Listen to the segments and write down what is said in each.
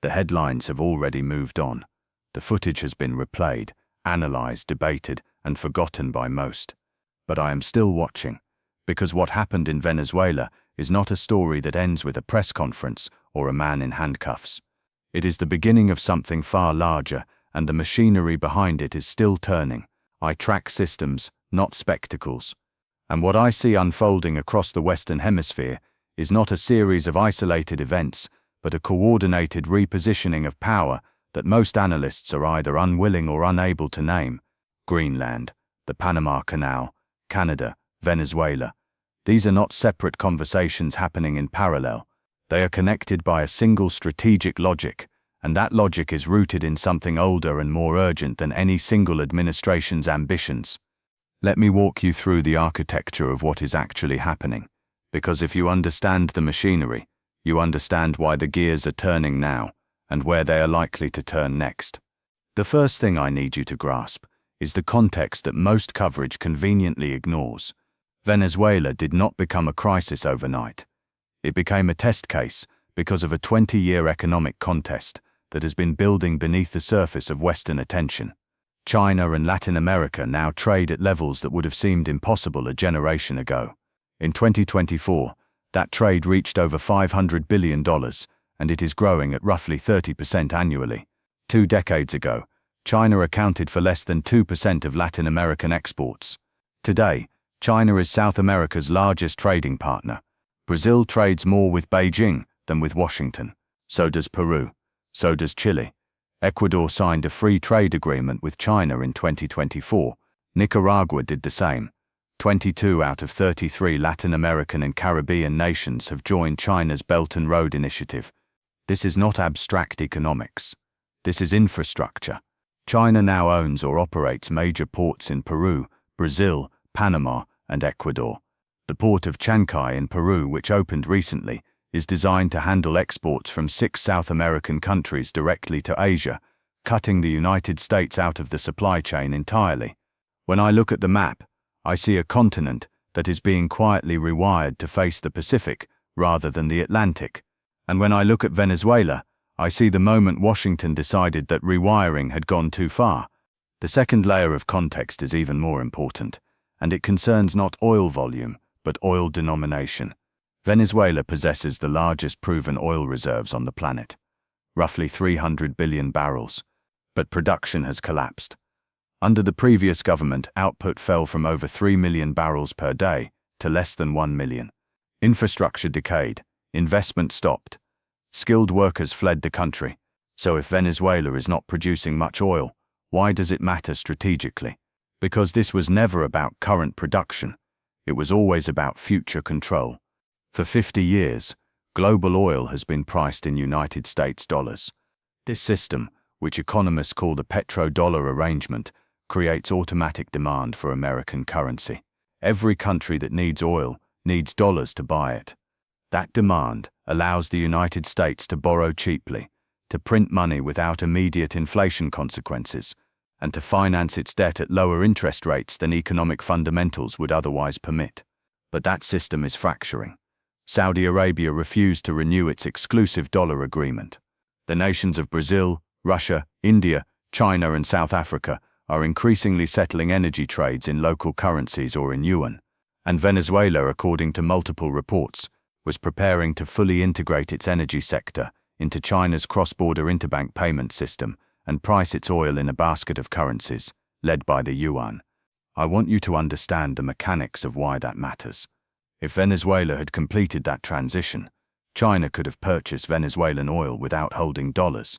The headlines have already moved on. The footage has been replayed, analyzed, debated, and forgotten by most. But I am still watching, because what happened in Venezuela is not a story that ends with a press conference or a man in handcuffs. It is the beginning of something far larger, and the machinery behind it is still turning. I track systems, not spectacles. And what I see unfolding across the Western Hemisphere is not a series of isolated events, but a coordinated repositioning of power that most analysts are either unwilling or unable to name. Greenland, the Panama Canal, Canada, Venezuela. These are not separate conversations happening in parallel. They are connected by a single strategic logic, and that logic is rooted in something older and more urgent than any single administration's ambitions. Let me walk you through the architecture of what is actually happening, because if you understand the machinery, you understand why the gears are turning now, and where they are likely to turn next. The first thing I need you to grasp is the context that most coverage conveniently ignores. Venezuela did not become a crisis overnight. It became a test case because of a 20-year economic contest that has been building beneath the surface of Western attention. China and Latin America now trade at levels that would have seemed impossible a generation ago. In 2024, that trade reached over $500 billion, and it is growing at roughly 30% annually. 2 decades ago, China accounted for less than 2% of Latin American exports. Today, China is South America's largest trading partner. Brazil trades more with Beijing than with Washington. So does Peru. So does Chile. Ecuador signed a free trade agreement with China in 2024. Nicaragua did the same. 22 out of 33 Latin American and Caribbean nations have joined China's Belt and Road Initiative. This is not abstract economics. This is infrastructure. China now owns or operates major ports in Peru, Brazil, Panama, and Ecuador. The port of Chancay in Peru, which opened recently, is designed to handle exports from 6 South American countries directly to Asia, cutting the United States out of the supply chain entirely. When I look at the map, I see a continent that is being quietly rewired to face the Pacific rather than the Atlantic. And when I look at Venezuela, I see the moment Washington decided that rewiring had gone too far. The second layer of context is even more important, and it concerns not oil volume, but oil denomination. Venezuela possesses the largest proven oil reserves on the planet, roughly 300 billion barrels, but production has collapsed. Under the previous government, output fell from over 3 million barrels per day to less than 1 million. Infrastructure decayed, investment stopped, skilled workers fled the country. So if Venezuela is not producing much oil, why does it matter strategically? Because this was never about current production. It was always about future control. For 50 years, global oil has been priced in United States dollars. This system, which economists call the petrodollar arrangement, creates automatic demand for American currency. Every country that needs oil needs dollars to buy it. That demand allows the United States to borrow cheaply, to print money without immediate inflation consequences, and to finance its debt at lower interest rates than economic fundamentals would otherwise permit. But that system is fracturing. Saudi Arabia refused to renew its exclusive dollar agreement. The nations of Brazil, Russia, India, China, and South Africa are increasingly settling energy trades in local currencies or in yuan. And Venezuela, according to multiple reports, was preparing to fully integrate its energy sector into China's cross-border interbank payment system and price its oil in a basket of currencies, led by the yuan. I want you to understand the mechanics of why that matters. If Venezuela had completed that transition, China could have purchased Venezuelan oil without holding dollars.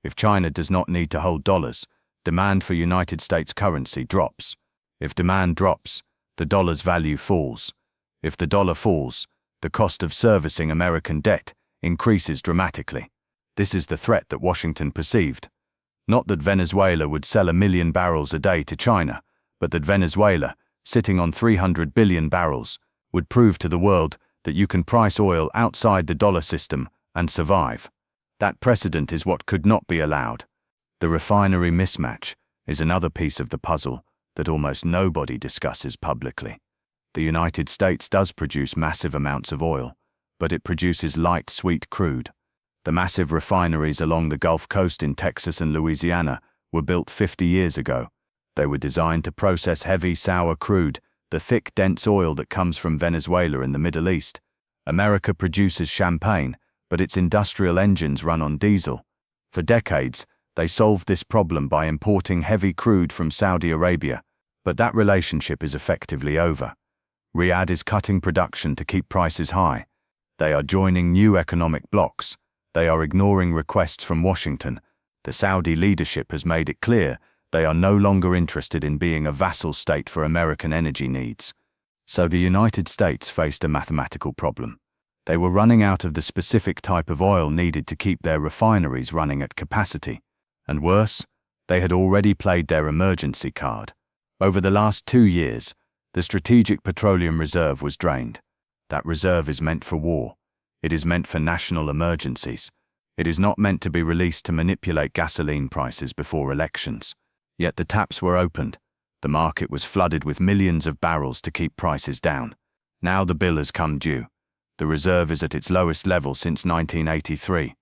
If China does not need to hold dollars, demand for United States currency drops. If demand drops, the dollar's value falls. If the dollar falls, the cost of servicing American debt increases dramatically. This is the threat that Washington perceived. Not that Venezuela would sell 1 million barrels a day to China, but that Venezuela, sitting on 300 billion barrels, would prove to the world that you can price oil outside the dollar system and survive. That precedent is what could not be allowed. The refinery mismatch is another piece of the puzzle that almost nobody discusses publicly. The United States does produce massive amounts of oil, but it produces light, sweet crude. The massive refineries along the Gulf Coast in Texas and Louisiana were built 50 years ago. They were designed to process heavy, sour crude, the thick, dense oil that comes from Venezuela and the Middle East. America produces champagne, but its industrial engines run on diesel. For decades, they solved this problem by importing heavy crude from Saudi Arabia, but that relationship is effectively over. Riyadh is cutting production to keep prices high. They are joining new economic blocs. They are ignoring requests from Washington. The Saudi leadership has made it clear they are no longer interested in being a vassal state for American energy needs. So the United States faced a mathematical problem. They were running out of the specific type of oil needed to keep their refineries running at capacity. And worse, they had already played their emergency card. Over the last 2 years, the strategic petroleum reserve was drained. That reserve is meant for war. It is meant for national emergencies. It is not meant to be released to manipulate gasoline prices before elections. Yet the taps were opened. The market was flooded with millions of barrels to keep prices down. Now the bill has come due. The reserve is at its lowest level since 1983.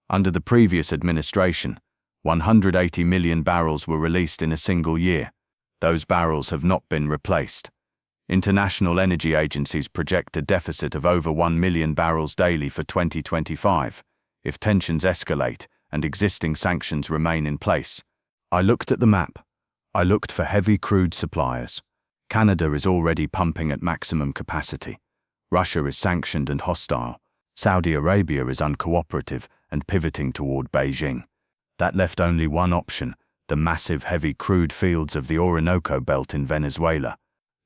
Under the previous administration, 180 million barrels were released in a single year. Those barrels have not been replaced. International energy agencies project a deficit of over 1 million barrels daily for 2025, if tensions escalate and existing sanctions remain in place. I looked at the map. I looked for heavy crude suppliers. Canada is already pumping at maximum capacity. Russia is sanctioned and hostile. Saudi Arabia is uncooperative and pivoting toward Beijing. That left only one option, the massive heavy crude fields of the Orinoco Belt in Venezuela.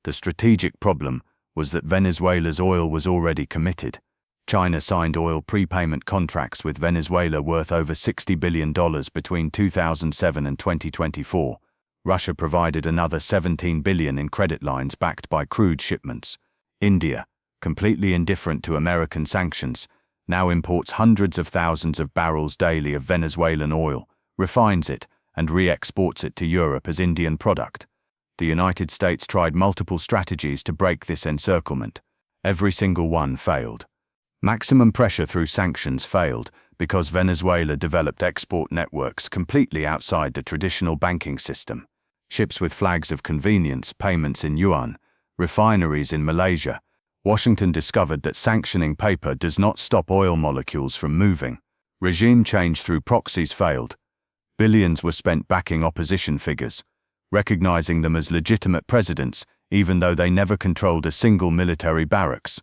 The strategic problem was that Venezuela's oil was already committed. China signed oil prepayment contracts with Venezuela worth over $60 billion between 2007 and 2024. Russia provided another $17 billion in credit lines backed by crude shipments. India, completely indifferent to American sanctions, now imports hundreds of thousands of barrels daily of Venezuelan oil, refines it, and re-exports it to Europe as Indian product. The United States tried multiple strategies to break this encirclement. Every single one failed. Maximum pressure through sanctions failed because Venezuela developed export networks completely outside the traditional banking system. Ships with flags of convenience, payments in yuan, refineries in Malaysia. Washington discovered that sanctioning paper does not stop oil molecules from moving. Regime change through proxies failed. Billions were spent backing opposition figures, recognizing them as legitimate presidents even though they never controlled a single military barracks.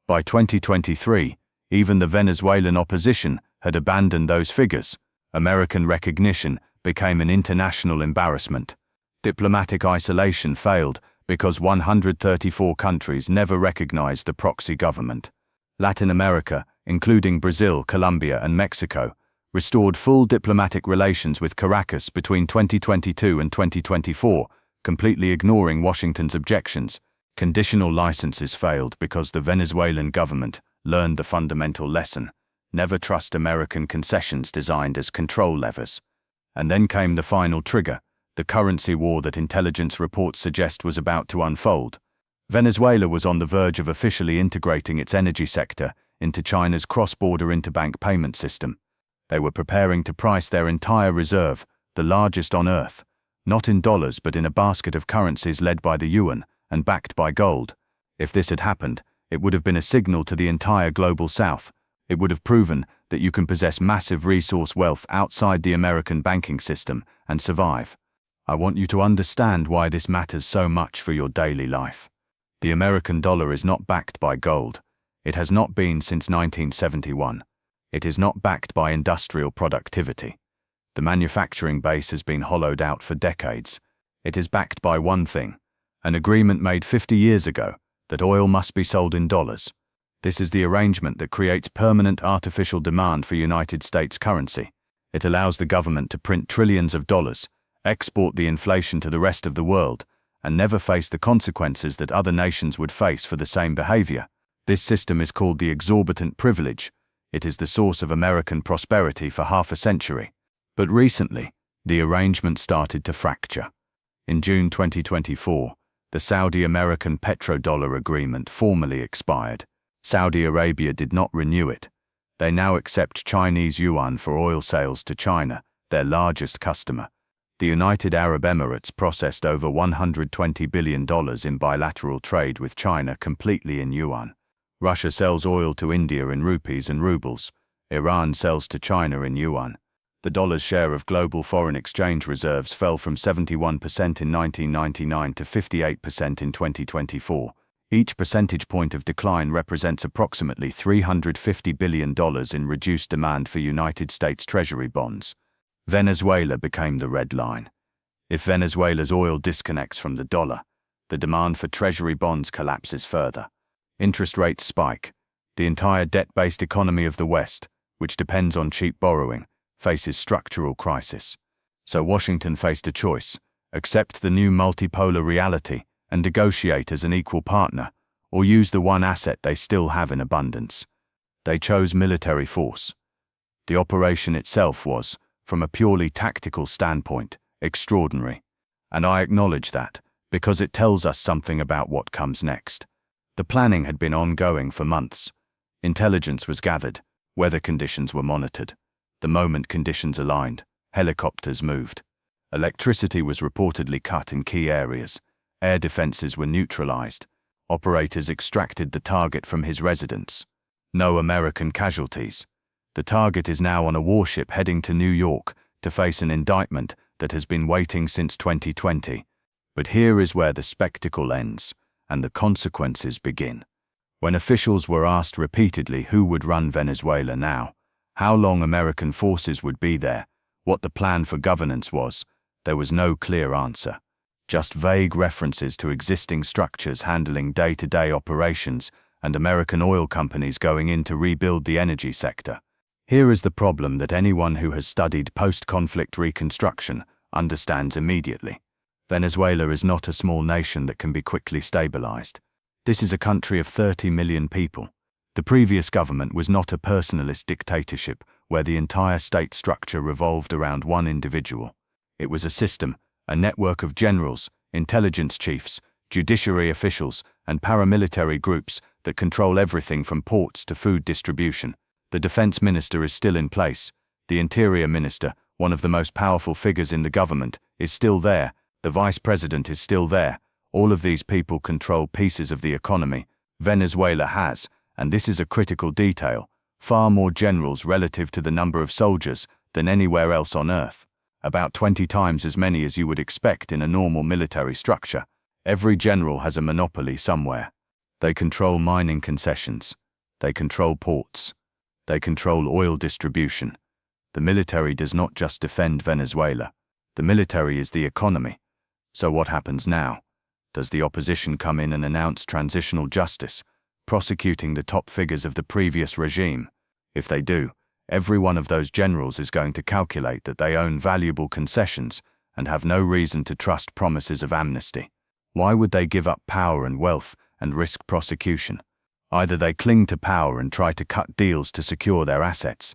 By 2023, even the Venezuelan opposition had abandoned those figures. American recognition became an international embarrassment. Diplomatic isolation failed because 134 countries never recognized the proxy government. Latin America, including Brazil, Colombia, and Mexico, restored full diplomatic relations with Caracas between 2022 and 2024, completely ignoring Washington's objections. Conditional licenses failed because the Venezuelan government learned the fundamental lesson: never trust American concessions designed as control levers. And then came the final trigger, the currency war that intelligence reports suggest was about to unfold. Venezuela was on the verge of officially integrating its energy sector into China's cross-border interbank payment system. They were preparing to price their entire reserve, the largest on Earth, not in dollars but in a basket of currencies led by the yuan and backed by gold. If this had happened, it would have been a signal to the entire global South. It would have proven that you can possess massive resource wealth outside the American banking system and survive. I want you to understand why this matters so much for your daily life. The American dollar is not backed by gold. It has not been since 1971. It is not backed by industrial productivity. The manufacturing base has been hollowed out for decades. It is backed by one thing: an agreement made 50 years ago that oil must be sold in dollars. This is the arrangement that creates permanent artificial demand for United States currency. It allows the government to print trillions of dollars, export the inflation to the rest of the world, and never face the consequences that other nations would face for the same behavior. This system is called the exorbitant privilege. It is the source of American prosperity for half a century. But recently, the arrangement started to fracture. In June 2024, the Saudi-American petrodollar agreement formally expired. Saudi Arabia did not renew it. They now accept Chinese yuan for oil sales to China, their largest customer. The United Arab Emirates processed over $120 billion in bilateral trade with China completely in yuan. Russia sells oil to India in rupees and rubles. Iran sells to China in yuan. The dollar's share of global foreign exchange reserves fell from 71% in 1999 to 58% in 2024. Each percentage point of decline represents approximately $350 billion in reduced demand for United States Treasury bonds. Venezuela became the red line. If Venezuela's oil disconnects from the dollar, the demand for Treasury bonds collapses further. Interest rates spike. The entire debt-based economy of the West, which depends on cheap borrowing, faces structural crisis. So Washington faced a choice: accept the new multipolar reality and negotiate as an equal partner, or use the one asset they still have in abundance. They chose military force. The operation itself was, from a purely tactical standpoint, extraordinary. And I acknowledge that, because it tells us something about what comes next. The planning had been ongoing for months. Intelligence was gathered, weather conditions were monitored. The moment conditions aligned, helicopters moved. Electricity was reportedly cut in key areas. Air defenses were neutralized. Operators extracted the target from his residence. No American casualties. The target is now on a warship heading to New York to face an indictment that has been waiting since 2020. But here is where the spectacle ends, and the consequences begin. When officials were asked repeatedly who would run Venezuela now, how long American forces would be there, what the plan for governance was, there was no clear answer. Just vague references to existing structures handling day-to-day operations and American oil companies going in to rebuild the energy sector. Here is the problem that anyone who has studied post-conflict reconstruction understands immediately. Venezuela is not a small nation that can be quickly stabilized. This is a country of 30 million people. The previous government was not a personalist dictatorship where the entire state structure revolved around one individual. It was a system, a network of generals, intelligence chiefs, judiciary officials, and paramilitary groups that control everything from ports to food distribution. The defense minister is still in place. The interior minister, one of the most powerful figures in the government, is still there. The vice president is still there. All of these people control pieces of the economy. Venezuela has, and this is a critical detail, far more generals relative to the number of soldiers than anywhere else on Earth. About 20 times as many as you would expect in a normal military structure. Every general has a monopoly somewhere. They control mining concessions. They control ports. They control oil distribution. The military does not just defend Venezuela. The military is the economy. So what happens now? Does the opposition come in and announce transitional justice, prosecuting the top figures of the previous regime? If they do, every one of those generals is going to calculate that they own valuable concessions and have no reason to trust promises of amnesty. Why would they give up power and wealth and risk prosecution? Either they cling to power and try to cut deals to secure their assets,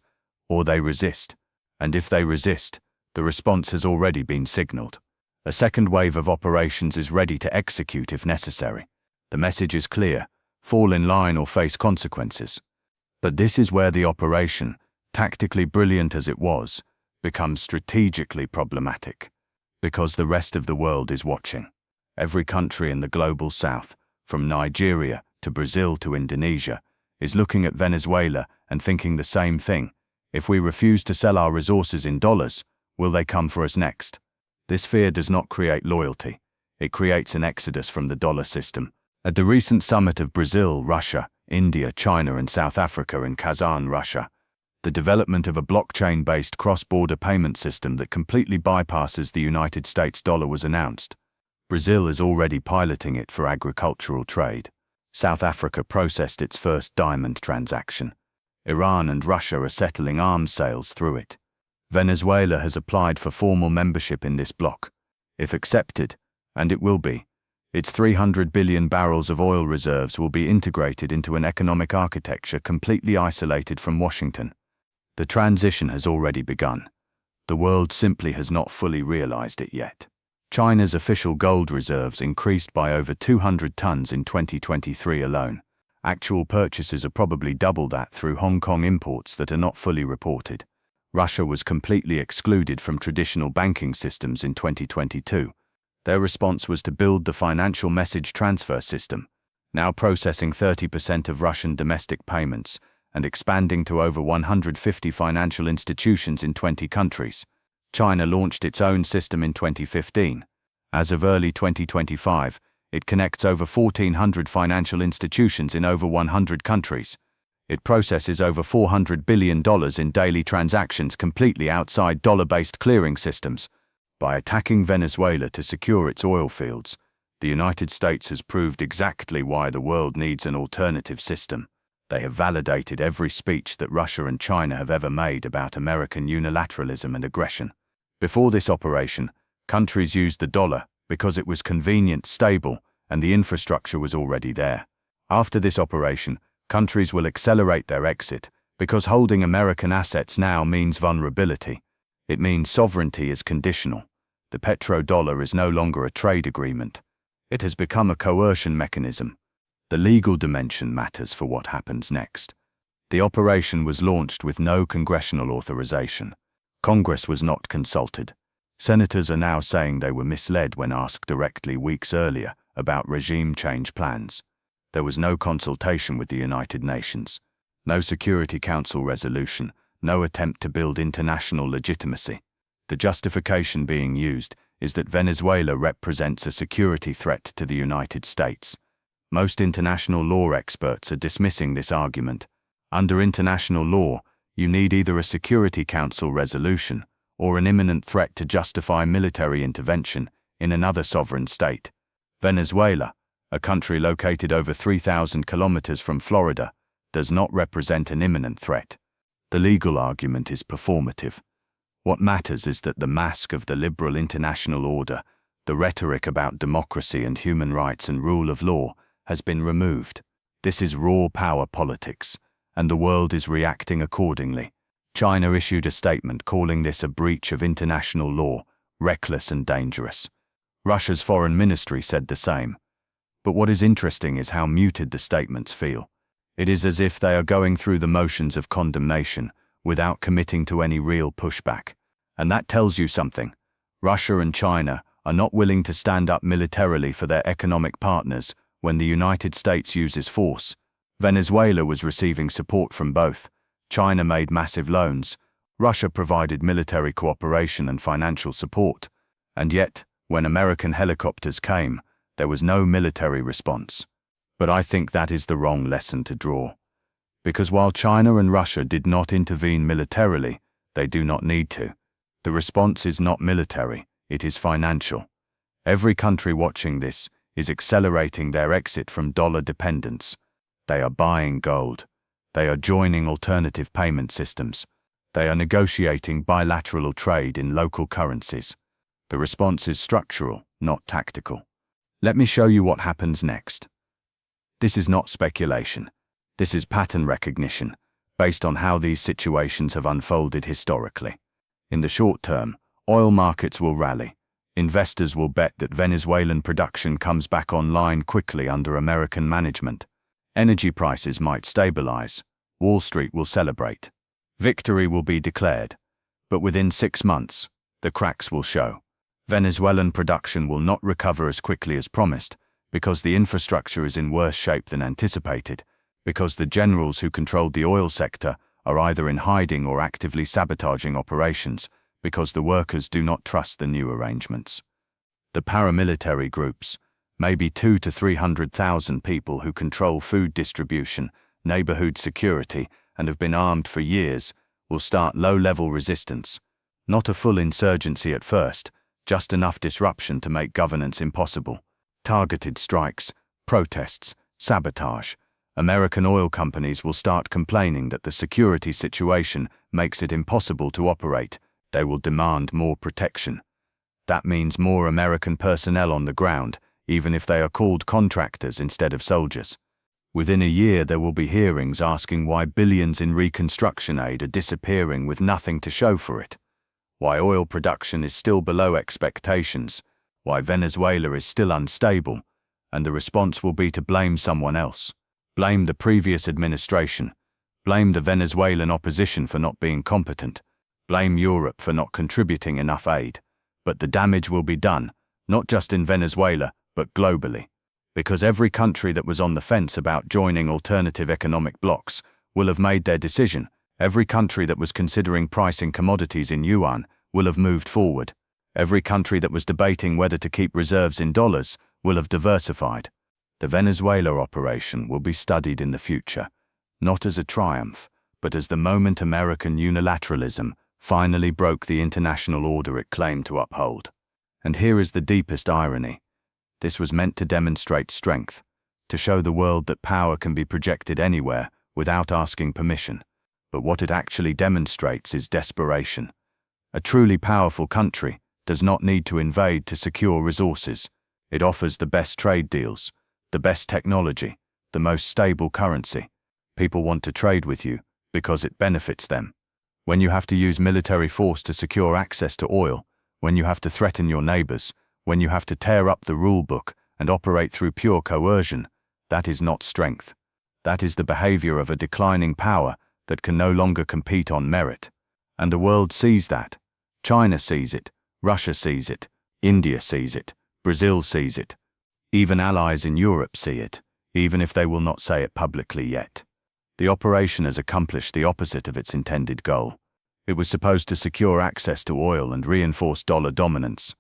or they resist. And if they resist, the response has already been signaled. A second wave of operations is ready to execute if necessary. The message is clear: fall in line or face consequences. But this is where the operation, tactically brilliant as it was, becomes strategically problematic. Because the rest of the world is watching. Every country in the global south, from Nigeria to Brazil to Indonesia, is looking at Venezuela and thinking the same thing. If we refuse to sell our resources in dollars, will they come for us next? This fear does not create loyalty. It creates an exodus from the dollar system. At the recent summit of Brazil, Russia, India, China, and South Africa in Kazan, Russia, the development of a blockchain-based cross-border payment system that completely bypasses the United States dollar was announced. Brazil is already piloting it for agricultural trade. South Africa processed its first diamond transaction. Iran and Russia are settling arms sales through it. Venezuela has applied for formal membership in this bloc. If accepted, and it will be, its 300 billion barrels of oil reserves will be integrated into an economic architecture completely isolated from Washington. The transition has already begun. The world simply has not fully realized it yet. China's official gold reserves increased by over 200 tons in 2023 alone, Actual purchases are probably double that through Hong Kong imports that are not fully reported. Russia was completely excluded from traditional banking systems in 2022. Their response was to build the financial message transfer system, now processing 30% of Russian domestic payments and expanding to over 150 financial institutions in 20 countries. China launched its own system in 2015. As of early 2025, it connects over 1,400 financial institutions in over 100 countries. It processes over $400 billion in daily transactions completely outside dollar-based clearing systems. By attacking Venezuela to secure its oil fields, the United States has proved exactly why the world needs an alternative system. They have validated every speech that Russia and China have ever made about American unilateralism and aggression. Before this operation, countries used the dollar because it was convenient, stable, and the infrastructure was already there. After this operation, countries will accelerate their exit because holding American assets now means vulnerability. It means sovereignty is conditional. The petrodollar is no longer a trade agreement. It has become a coercion mechanism. The legal dimension matters for what happens next. The operation was launched with no congressional authorization. Congress was not consulted. Senators are now saying they were misled when asked directly weeks earlier about regime change plans. There was no consultation with the United Nations, no Security Council resolution, no attempt to build international legitimacy. The justification being used is that Venezuela represents a security threat to the United States. Most international law experts are dismissing this argument. Under international law, you need either a Security Council resolution or an imminent threat to justify military intervention in another sovereign state. Venezuela, a country located over 3,000 kilometers from Florida, does not represent an imminent threat. The legal argument is performative. What matters is that the mask of the liberal international order, the rhetoric about democracy and human rights and rule of law, has been removed. This is raw power politics, and the world is reacting accordingly. China issued a statement calling this a breach of international law, reckless and dangerous. Russia's foreign ministry said the same. But what is interesting is how muted the statements feel. It is as if they are going through the motions of condemnation without committing to any real pushback. And that tells you something. Russia and China are not willing to stand up militarily for their economic partners when the United States uses force. Venezuela was receiving support from both. China made massive loans. Russia provided military cooperation and financial support. And yet, when American helicopters came, there was no military response. But I think that is the wrong lesson to draw. Because while China and Russia did not intervene militarily, they do not need to. The response is not military, it is financial. Every country watching this is accelerating their exit from dollar dependence. They are buying gold. They are joining alternative payment systems. They are negotiating bilateral trade in local currencies. The response is structural, not tactical. Let me show you what happens next. This is not speculation. This is pattern recognition, based on how these situations have unfolded historically. In the short term, oil markets will rally. Investors will bet that Venezuelan production comes back online quickly under American management. Energy prices might stabilize. Wall Street will celebrate. Victory will be declared. But within 6 months, the cracks will show. Venezuelan production will not recover as quickly as promised, because the infrastructure is in worse shape than anticipated, because the generals who controlled the oil sector are either in hiding or actively sabotaging operations, because the workers do not trust the new arrangements. The paramilitary groups, maybe 200,000 to 300,000 people who control food distribution, neighborhood security, and have been armed for years, will start low-level resistance. Not a full insurgency at first, just enough disruption to make governance impossible. Targeted strikes, protests, sabotage. American oil companies will start complaining that the security situation makes it impossible to operate. They will demand more protection. That means more American personnel on the ground, even if they are called contractors instead of soldiers. Within a year there will be hearings asking why billions in reconstruction aid are disappearing with nothing to show for it. Why oil production is still below expectations. Why Venezuela is still unstable. And the response will be to blame someone else. Blame the previous administration. Blame the Venezuelan opposition for not being competent. Blame Europe for not contributing enough aid. But the damage will be done, not just in Venezuela, but globally. Because every country that was on the fence about joining alternative economic blocs will have made their decision. Every country that was considering pricing commodities in yuan will have moved forward. Every country that was debating whether to keep reserves in dollars will have diversified. The Venezuela operation will be studied in the future, not as a triumph, but as the moment American unilateralism finally broke the international order it claimed to uphold. And here is the deepest irony. This was meant to demonstrate strength, to show the world that power can be projected anywhere without asking permission. But what it actually demonstrates is desperation. A truly powerful country does not need to invade to secure resources. It offers the best trade deals, the best technology, the most stable currency. People want to trade with you because it benefits them. When you have to use military force to secure access to oil, when you have to threaten your neighbors, when you have to tear up the rule book and operate through pure coercion, that is not strength. That is the behavior of a declining power that can no longer compete on merit. And the world sees that. China sees it, Russia sees it, India sees it, Brazil sees it. Even allies in Europe see it, even if they will not say it publicly yet. The operation has accomplished the opposite of its intended goal. It was supposed to secure access to oil and reinforce dollar dominance.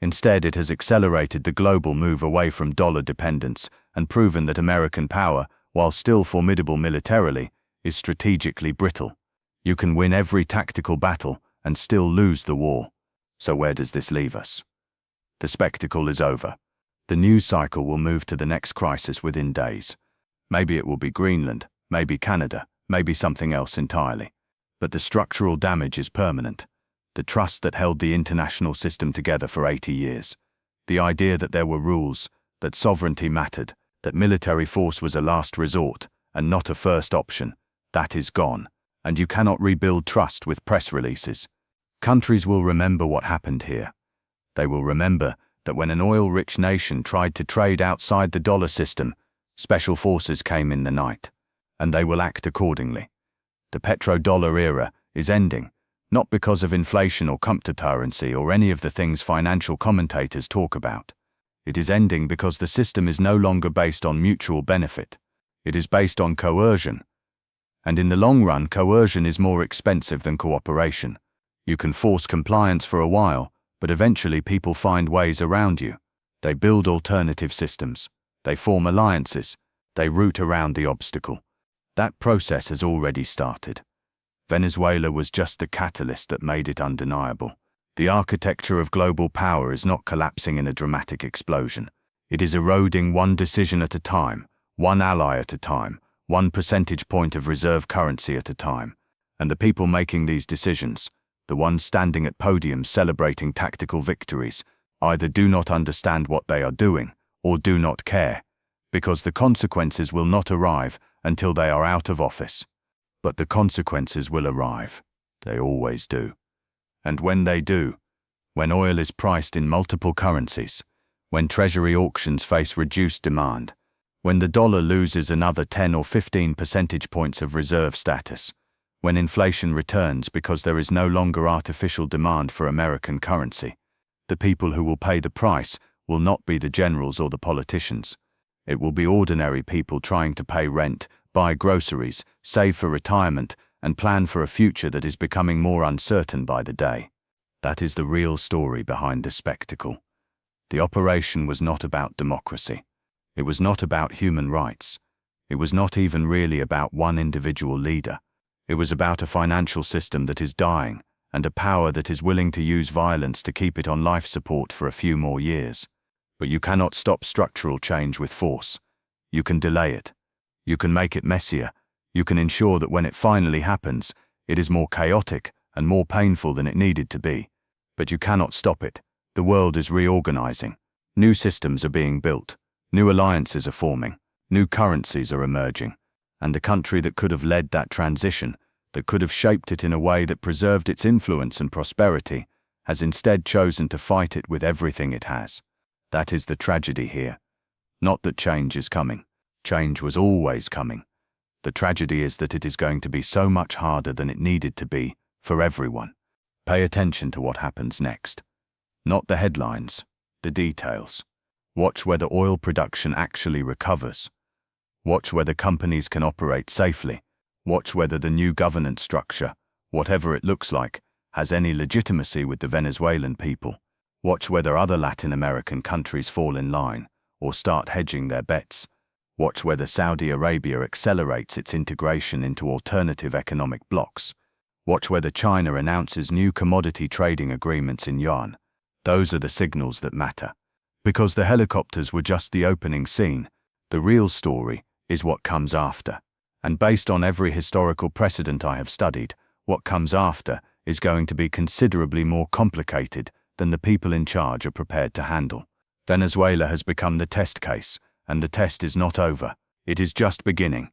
Instead, it has accelerated the global move away from dollar dependence and proven that American power, while still formidable militarily, is strategically brittle. You can win every tactical battle and still lose the war. So where does this leave us? The spectacle is over. The news cycle will move to the next crisis within days. Maybe it will be Greenland, maybe Canada, maybe something else entirely. But the structural damage is permanent. The trust that held the international system together for 80 years. The idea that there were rules, that sovereignty mattered, that military force was a last resort and not a first option, that is gone. And you cannot rebuild trust with press releases. Countries will remember what happened here. They will remember that when an oil-rich nation tried to trade outside the dollar system, special forces came in the night, and they will act accordingly. The petrodollar era is ending, not because of inflation or currency or any of the things financial commentators talk about. It is ending because the system is no longer based on mutual benefit. It is based on coercion. And in the long run, coercion is more expensive than cooperation. You can force compliance for a while, but eventually people find ways around you. They build alternative systems. They form alliances. They route around the obstacle. That process has already started. Venezuela was just the catalyst that made it undeniable. The architecture of global power is not collapsing in a dramatic explosion. It is eroding one decision at a time, one ally at a time, 1 percentage point of reserve currency at a time. And the people making these decisions, the ones standing at podiums celebrating tactical victories, either do not understand what they are doing or do not care, because the consequences will not arrive until they are out of office. But the consequences will arrive. They always do. And when they do, when oil is priced in multiple currencies, when treasury auctions face reduced demand, when the dollar loses another 10 or 15 percentage points of reserve status, when inflation returns because there is no longer artificial demand for American currency, the people who will pay the price will not be the generals or the politicians. It will be ordinary people trying to pay rent, buy groceries, save for retirement, and plan for a future that is becoming more uncertain by the day. That is the real story behind the spectacle. The operation was not about democracy. It was not about human rights. It was not even really about one individual leader. It was about a financial system that is dying and a power that is willing to use violence to keep it on life support for a few more years. But you cannot stop structural change with force. You can delay it. You can make it messier. You can ensure that when it finally happens, it is more chaotic and more painful than it needed to be. But you cannot stop it. The world is reorganizing. New systems are being built. New alliances are forming. New currencies are emerging. And the country that could have led that transition, that could have shaped it in a way that preserved its influence and prosperity, has instead chosen to fight it with everything it has. That is the tragedy here. Not that change is coming. Change was always coming. The tragedy is that it is going to be so much harder than it needed to be for everyone. Pay attention to what happens next. Not the headlines, the details. Watch whether oil production actually recovers. Watch whether companies can operate safely. Watch whether the new governance structure, whatever it looks like, has any legitimacy with the Venezuelan people. Watch whether other Latin American countries fall in line or start hedging their bets. Watch whether Saudi Arabia accelerates its integration into alternative economic blocs. Watch whether China announces new commodity trading agreements in yuan. Those are the signals that matter. Because the helicopters were just the opening scene, the real story is what comes after. And based on every historical precedent I have studied, what comes after is going to be considerably more complicated than the people in charge are prepared to handle. Venezuela has become the test case, and the test is not over. It is just beginning.